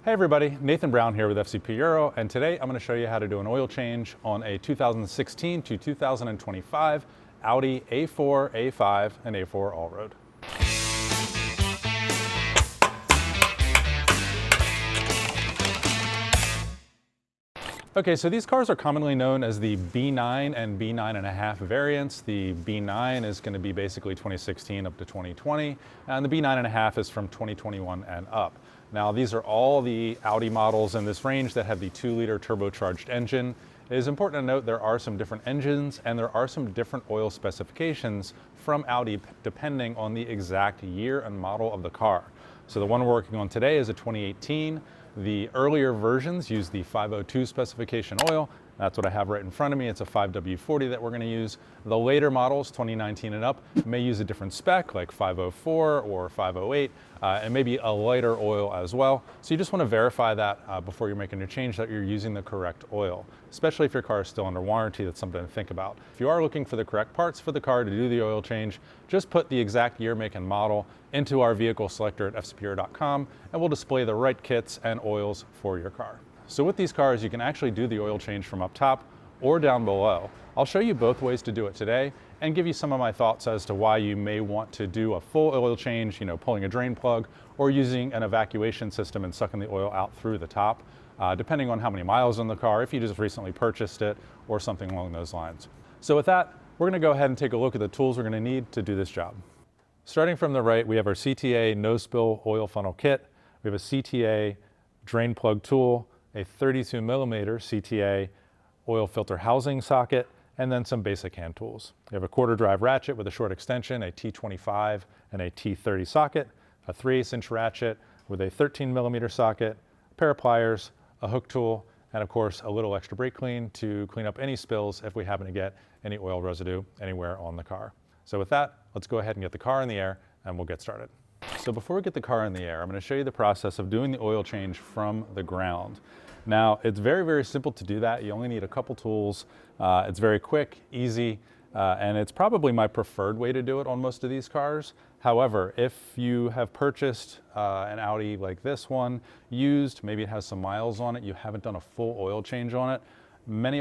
Hey everybody, Nathan Brown here with FCP Euro, and today I'm going to show you how to do an oil change on a 2016 to 2025 Audi A4, A5, and A4 Allroad. Okay, so these cars are commonly known as the B9 and B9.5 variants. The B9 is going to be basically 2016 up to 2020, and the B9.5 is from 2021 and up. Now, these are all the Audi models in this range that have the 2-liter turbocharged engine. It is important to note there are some different engines and there are some different oil specifications from Audi depending on the exact year and model of the car. So the one we're working on today is a 2018. The earlier versions use the 502 specification oil. That's what I have right in front of me. It's a 5W40 that we're going to use. The later models, 2019 and up, may use a different spec like 504 or 508, and maybe a lighter oil as well. So you just want to verify that before you're making your change that you're using the correct oil, especially if your car is still under warranty. That's something to think about. If you are looking for the correct parts for the car to do the oil change, just put the exact year, make, and model into our vehicle selector at fcpure.com, and we'll display the right kits and oils for your car. So with these cars, you can actually do the oil change from up top or down below. I'll show you both ways to do it today and give you some of my thoughts as to why you may want to do a full oil change, pulling a drain plug or using an evacuation system and sucking the oil out through the top, depending on how many miles on the car, if you just recently purchased it or something along those lines. So with that, we're going to go ahead and take a look at the tools we're going to need to do this job. Starting from the right, we have our CTA no spill oil funnel kit. We have a CTA drain plug tool, a 32 millimeter CTA oil filter housing socket, and then some basic hand tools. We have a quarter drive ratchet with a short extension, a T25 and a T30 socket, a 3/8" ratchet with a 13 millimeter socket, a pair of pliers, a hook tool, and of course a little extra brake clean to clean up any spills if we happen to get any oil residue anywhere on the car. So with that, let's go ahead and get the car in the air and we'll get started. So before we get the car in the air, I'm going to show you the process of doing the oil change from the ground. Now, it's very, very simple to do that. You only need a couple tools. It's very quick, easy, and it's probably my preferred way to do it on most of these cars. However, if you have purchased an Audi like this one, used, maybe it has some miles on it, you haven't done a full oil change on it,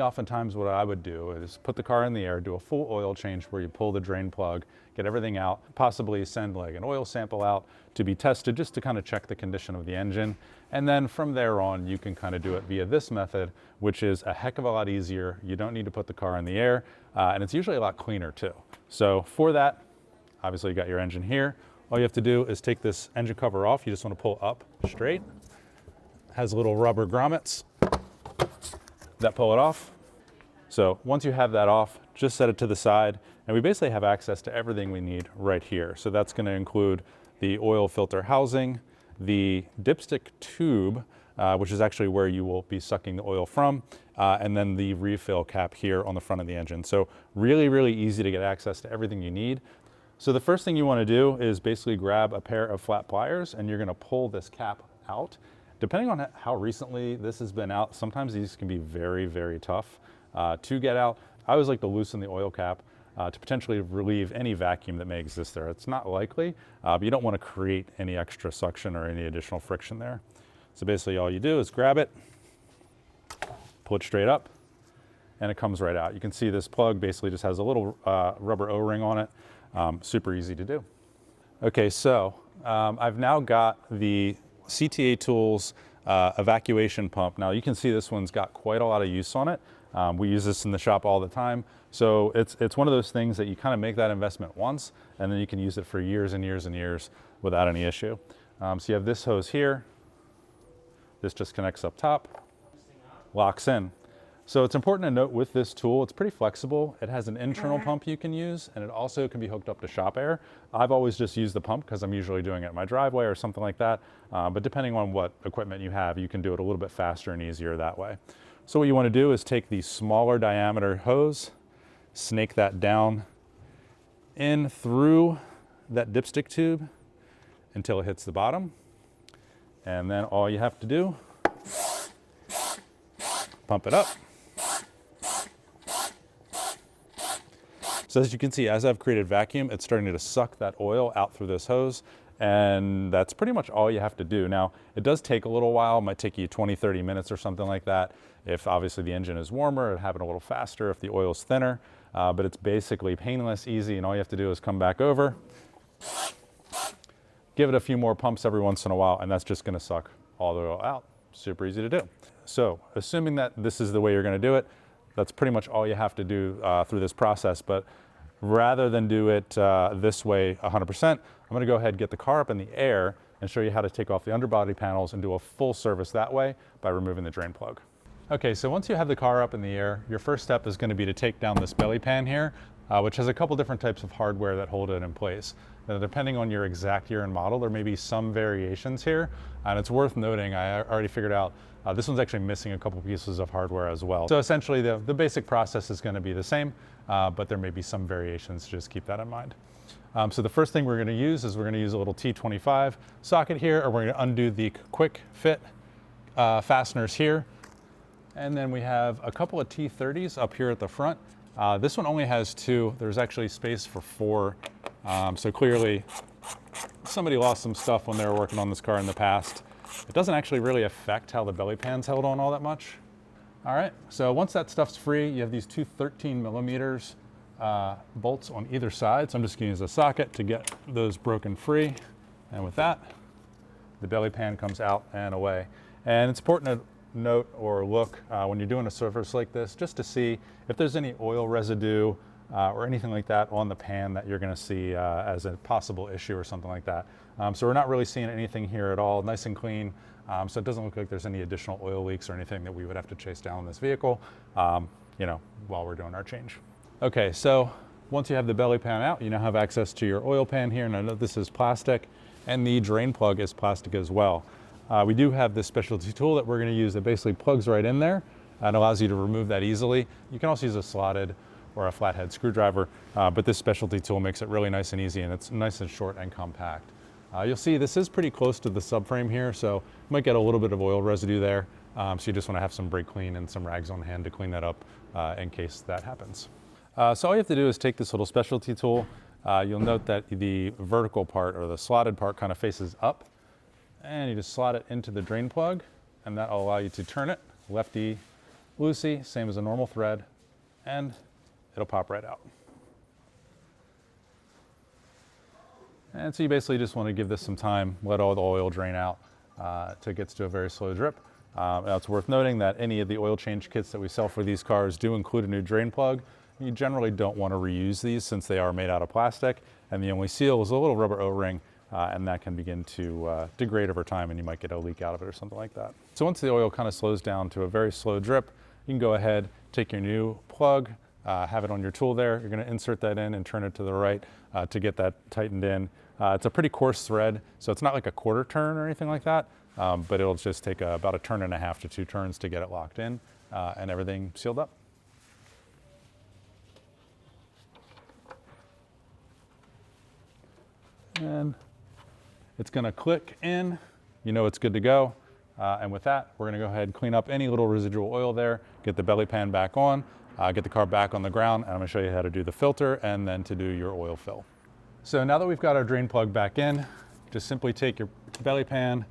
oftentimes what I would do is put the car in the air, do a full oil change where you pull the drain plug, get everything out, possibly send like an oil sample out to be tested just to kind of check the condition of the engine. And then from there on, you can kind of do it via this method, which is a heck of a lot easier. You don't need to put the car in the air, and it's usually a lot cleaner too. So for that, obviously you got your engine here. All you have to do is take this engine cover off. You just want to pull up straight. It has little rubber grommets that pull it off. So once you have that off, just set it to the side, and we basically have access to everything we need right here. So that's going to include the oil filter housing, the dipstick tube, which is actually where you will be sucking the oil from, and then the refill cap here on the front of the engine. So really, really easy to get access to everything you need. So the first thing you want to do is basically grab a pair of flat pliers, and you're going to pull this cap out. Depending on how recently this has been out, sometimes these can be very, very tough to get out. I always like to loosen the oil cap to potentially relieve any vacuum that may exist there. It's not likely, but you don't want to create any extra suction or any additional friction there. So basically all you do is grab it, pull it straight up, and it comes right out. You can see this plug basically just has a little rubber O-ring on it. Super easy to do. Okay, so I've now got the CTA Tools evacuation pump. Now you can see this one's got quite a lot of use on it. We use this in the shop all the time. So it's one of those things that you kind of make that investment once and then you can use it for years and years and years without any issue. So you have this hose here. This just connects up top, locks in. So it's important to note with this tool, it's pretty flexible. It has an internal pump you can use, and it also can be hooked up to shop air. I've always just used the pump because I'm usually doing it in my driveway or something like that. But depending on what equipment you have, you can do it a little bit faster and easier that way. So what you want to do is take the smaller diameter hose, snake that down in through that dipstick tube until it hits the bottom. And then all you have to do, pump it up. So as you can see, as I've created vacuum, it's starting to suck that oil out through this hose. And that's pretty much all you have to do. Now, it does take a little while. It might take you 20, 30 minutes or something like that. If obviously the engine is warmer, it'll happen a little faster if the oil's thinner. But it's basically painless, easy, and all you have to do is come back over, give it a few more pumps every once in a while, and that's just gonna suck all the oil out. Super easy to do. So, assuming that this is the way you're gonna do it, that's pretty much all you have to do through this process. But rather than do it this way 100%, I'm gonna go ahead and get the car up in the air and show you how to take off the underbody panels and do a full service that way by removing the drain plug. Okay, so once you have the car up in the air, your first step is gonna be to take down this belly pan here, which has a couple different types of hardware that hold it in place. Now, depending on your exact year and model, there may be some variations here, and it's worth noting, I already figured out, this one's actually missing a couple pieces of hardware as well. So essentially the basic process is gonna be the same, but there may be some variations, just keep that in mind. So the first thing we're gonna use is we're gonna use a little T25 socket here, or we're gonna undo the quick fit fasteners here. And then we have a couple of T30s up here at the front. This one only has 2. There's actually space for 4. So clearly somebody lost some stuff when they were working on this car in the past. It doesn't actually really affect how the belly pan's held on all that much. All right, so once that stuff's free, you have these 2 13mm bolts on either side. So I'm just gonna use a socket to get those broken free. And with that, the belly pan comes out and away. And it's important to note or look when you're doing a service like this, just to see if there's any oil residue or anything like that on the pan that you're gonna see as a possible issue or something like that. So we're not really seeing anything here at all, nice and clean. So it doesn't look like there's any additional oil leaks or anything that we would have to chase down in this vehicle, you know, while we're doing our change. Okay, so once you have the belly pan out, you now have access to your oil pan here. And I know this is plastic, and the drain plug is plastic as well. We do have this specialty tool that we're gonna use that basically plugs right in there and allows you to remove that easily. You can also use a slotted or a flathead screwdriver, but this specialty tool makes it really nice and easy, and it's nice and short and compact. You'll see this is pretty close to the subframe here, so you might get a little bit of oil residue there. So you just wanna have some brake clean and some rags on hand to clean that up in case that happens. So all you have to do is take this little specialty tool. You'll note that the vertical part or the slotted part kind of faces up, and you just slot it into the drain plug, and that'll allow you to turn it lefty loosey, same as a normal thread, and it'll pop right out. And so you basically just want to give this some time, let all the oil drain out till it gets to a very slow drip. Now it's worth noting that any of the oil change kits that we sell for these cars do include a new drain plug. You generally don't want to reuse these since they are made out of plastic, and the only seal is a little rubber O-ring, and that can begin to degrade over time, and you might get a leak out of it or something like that. So once the oil kind of slows down to a very slow drip, you can go ahead, take your new plug, have it on your tool there. You're going to insert that in and turn it to the right to get that tightened in. It's a pretty coarse thread, so it's not like a quarter turn or anything like that, but it'll just take about 1.5 to 2 turns to get it locked in and everything sealed up. And it's going to click in. You know it's good to go. And with that, we're going to go ahead and clean up any little residual oil there, get the belly pan back on, get the car back on the ground, and I'm going to show you how to do the filter and then to do your oil fill. So now that we've got our drain plug back in, just simply take your belly pan,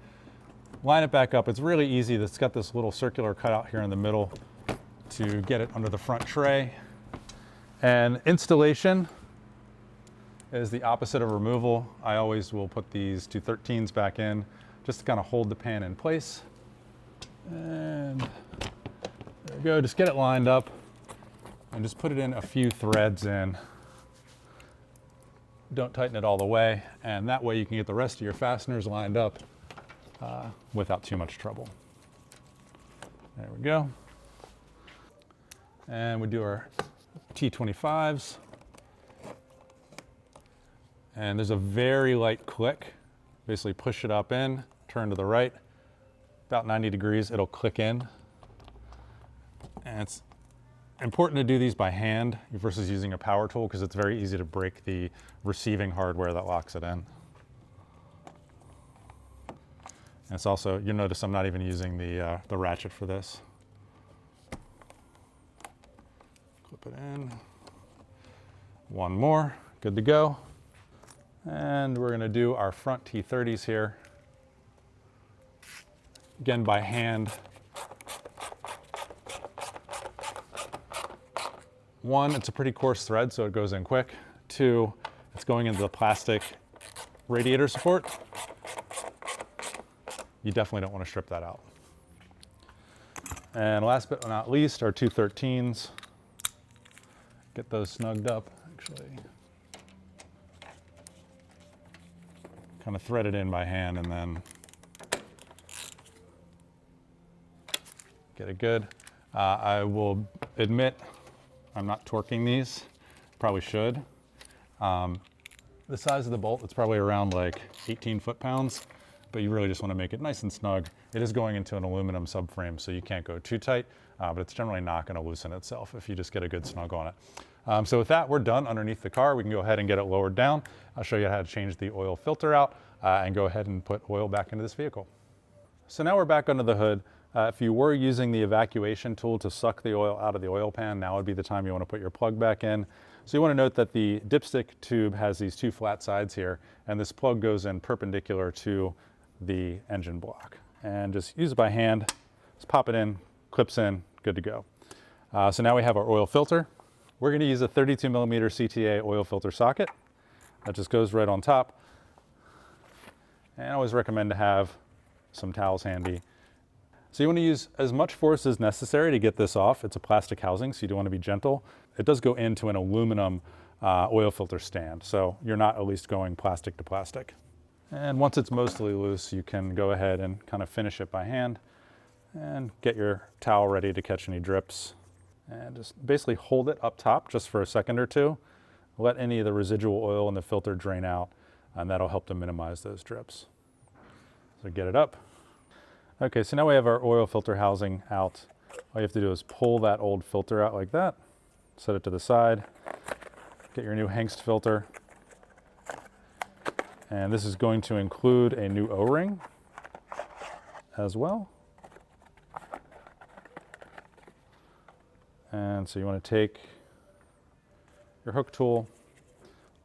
line it back up. It's really easy. It's got this little circular cutout here in the middle to get it under the front tray. And installation is the opposite of removal. I always will put these 2 13s back in just to kind of hold the pan in place. And there we go, just get it lined up and just put it in a few threads in. Don't tighten it all the way, and that way you can get the rest of your fasteners lined up without too much trouble. There we go. And we do our T25s. And there's a very light click. Basically push it up in, turn to the right, about 90 degrees, it'll click in. And it's important to do these by hand versus using a power tool because it's very easy to break the receiving hardware that locks it in. And it's also, you'll notice I'm not even using the ratchet for this. Clip it in. One more, good to go. And we're gonna do our front T30s here. Again, by hand. One, it's a pretty coarse thread, so it goes in quick. Two, it's going into the plastic radiator support. You definitely don't want to strip that out. And last but not least, our 213s. Get those snugged up, actually. Kind of thread it in by hand and then get it good. I will admit I'm not torquing these, probably should. The size of the bolt, it's probably around like 18 foot-pounds, but you really just want to make it nice and snug. It is going into an aluminum subframe, so you can't go too tight, but it's generally not going to loosen itself if you just get a good snug on it. So with that, we're done underneath the car. We can go ahead and get it lowered down. I'll show you how to change the oil filter out and go ahead and put oil back into this vehicle. So now we're back under the hood. If you were using the evacuation tool to suck the oil out of the oil pan, now would be the time you want to put your plug back in. So you want to note that the dipstick tube has these two flat sides here, and this plug goes in perpendicular to the engine block. And just use it by hand, just pop it in, clips in, good to go. So now we have our oil filter. We're going to use a 32 millimeter CTA oil filter socket. That just goes right on top. And I always recommend to have some towels handy. So you want to use as much force as necessary to get this off. It's a plastic housing, so you do want to be gentle. It does go into an aluminum oil filter stand, so you're not at least going plastic to plastic. And once it's mostly loose, you can go ahead and kind of finish it by hand and get your towel ready to catch any drips. And just basically hold it up top just for a second or two. Let any of the residual oil in the filter drain out, and that'll help to minimize those drips. So get it up. Okay, so now we have our oil filter housing out. All you have to do is pull that old filter out like that, set it to the side, get your new Hengst filter. And this is going to include a new O-ring as well. And so you want to take your hook tool.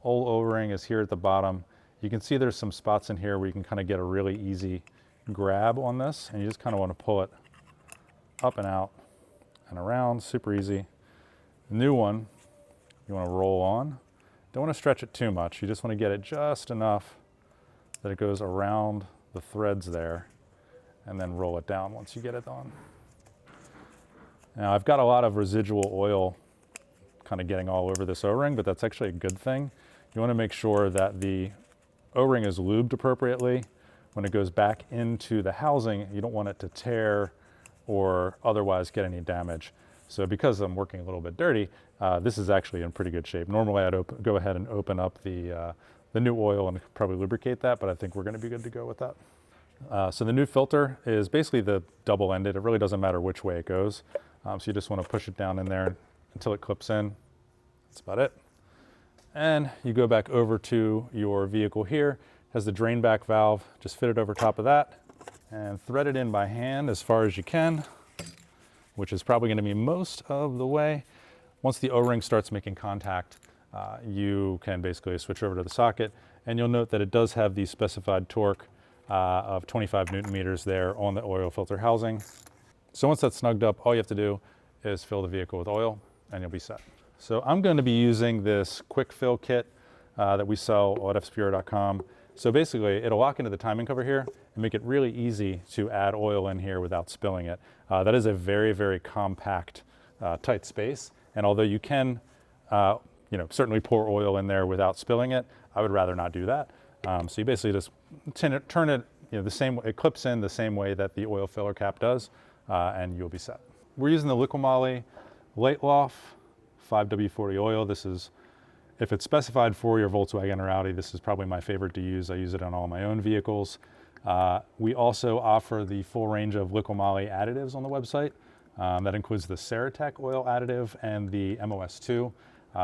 Old O-ring is here at the bottom. You can see there's some spots in here where you can kind of get a really easy grab on this, and you just kind of want to pull it up and out and around, super easy. The new one, you want to roll on. Don't want to stretch it too much. You just want to get it just enough that it goes around the threads there, and then roll it down once you get it on. Now I've got a lot of residual oil kind of getting all over this O-ring, but that's actually a good thing. You want to make sure that the O-ring is lubed appropriately. When it goes back into the housing, you don't want it to tear or otherwise get any damage. So because I'm working a little bit dirty, this is actually in pretty good shape. Normally I'd go ahead and open up the new oil and probably lubricate that, but I think we're going to be good to go with that. So the new filter is basically the double-ended. It really doesn't matter which way it goes. So you just want to push it down in there until it clips in. That's about it. And you go back over to your vehicle here. Has the drain back valve, just fit it over top of that and thread it in by hand as far as you can, which is probably going to be most of the way. Once the O-ring starts making contact, you can basically switch over to the socket, and you'll note that it does have the specified torque of 25 Newton meters there on the oil filter housing. So once that's snugged up, all you have to do is fill the vehicle with oil and you'll be set. So I'm going to be using this quick fill kit that we sell at fspiro.com. So basically, it'll lock into the timing cover here and make it really easy to add oil in here without spilling it. That is a very, very compact, tight space. And although you can, certainly pour oil in there without spilling it, I would rather not do that. So you basically just turn it, the same. It clips in the same way that the oil filler cap does, and you'll be set. We're using the Liqui-Moly Light Loft 5W40 oil. This is, if it's specified for your Volkswagen or Audi, this is probably my favorite to use. I use it on all my own vehicles. We also offer the full range of Liqui-Moly additives on the website. That includes the Ceratec oil additive and the MOS2.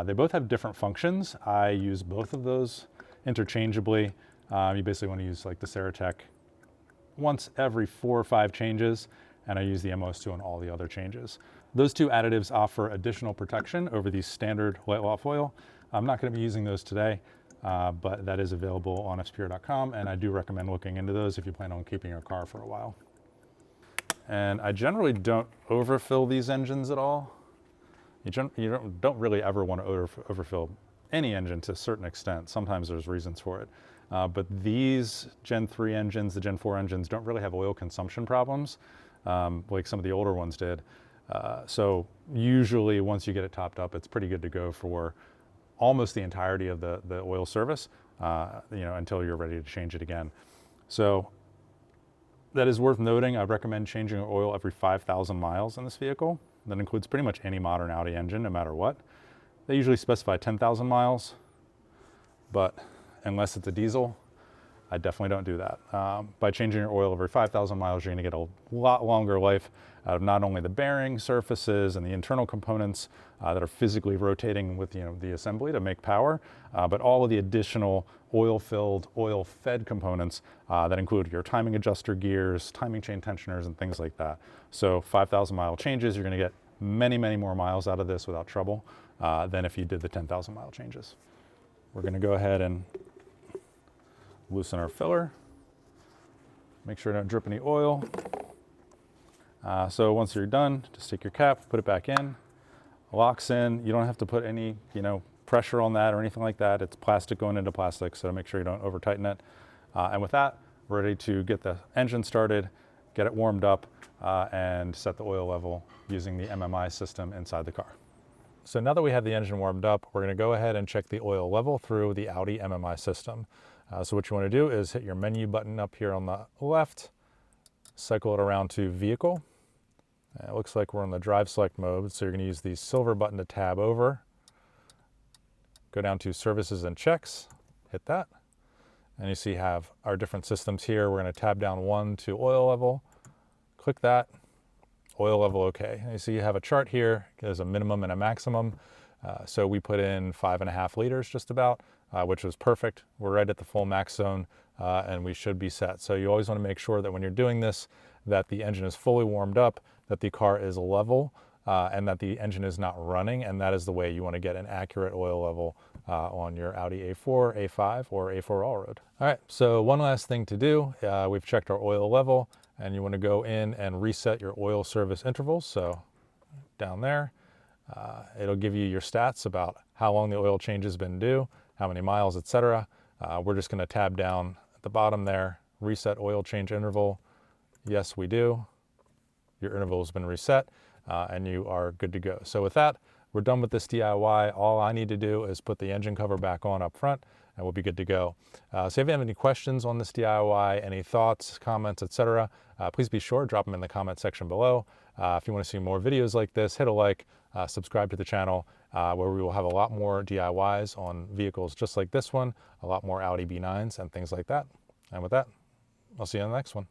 They both have different functions. I use both of those interchangeably. You basically want to use like the Ceratec once every 4 or 5 changes, and I use the MOS2 on all the other changes. Those two additives offer additional protection over the standard Light Loft oil. I'm not going to be using those today. but that is available on fspr.com, and I do recommend looking into those if you plan on keeping your car for a while. And I generally don't overfill these engines at all. You don't really ever want to overfill any engine to a certain extent. Sometimes there's reasons for it. But these Gen 3 engines, the Gen 4 engines, don't really have oil consumption problems like some of the older ones did. So usually once you get it topped up, it's pretty good to go for almost the entirety of the oil service, until you're ready to change it again. So that is worth noting. I recommend changing your oil every 5,000 miles in this vehicle. That includes pretty much any modern Audi engine, no matter what. They usually specify 10,000 miles, but unless it's a diesel, I definitely don't do that. By changing your oil every 5,000 miles, you're gonna get a lot longer life out of not only the bearing surfaces and the internal components that are physically rotating with the assembly to make power, but all of the additional oil-filled, oil-fed components that include your timing adjuster gears, timing chain tensioners, and things like that. So 5,000 mile changes, you're gonna get many, many more miles out of this without trouble than if you did the 10,000 mile changes. We're gonna go ahead and loosen our filler. Make sure I don't drip any oil. So once you're done, just take your cap, put it back in, locks in. You don't have to put any, pressure on that or anything like that. It's plastic going into plastic, so make sure you don't over tighten it. And with that, we're ready to get the engine started, get it warmed up, and set the oil level using the MMI system inside the car. So now that we have the engine warmed up, we're gonna go ahead and check the oil level through the Audi MMI system. So what you wanna do is hit your menu button up here on the left, cycle it around to vehicle. It looks like we're in the drive select mode, so you're gonna use the silver button to tab over. Go down to services and checks, hit that. And you see you have our different systems here. We're gonna tab down one to oil level, click that, oil level okay. And you see you have a chart here, there's a minimum and a maximum. So we put in 5.5 liters just about, which was perfect. We're right at the full max zone, and we should be set. So you always wanna make sure that when you're doing this, that the engine is fully warmed up, that the car is level, and that the engine is not running, and that is the way you wanna get an accurate oil level on your Audi A4, A5, or A4 Allroad. All right, so one last thing to do. We've checked our oil level, and you wanna go in and reset your oil service intervals. So down there, it'll give you your stats about how long the oil change has been due, how many miles, etc. We're just gonna tab down at the bottom there, reset oil change interval. Yes, we do. Your interval has been reset, and you are good to go. So with that, we're done with this DIY. All I need to do is put the engine cover back on up front, and we'll be good to go. So if you have any questions on this DIY, any thoughts, comments, etc., please be sure to drop them in the comment section below. If you want to see more videos like this, hit a like, subscribe to the channel, where we will have a lot more DIYs on vehicles just like this one, a lot more Audi B9s and things like that. And with that, I'll see you on the next one.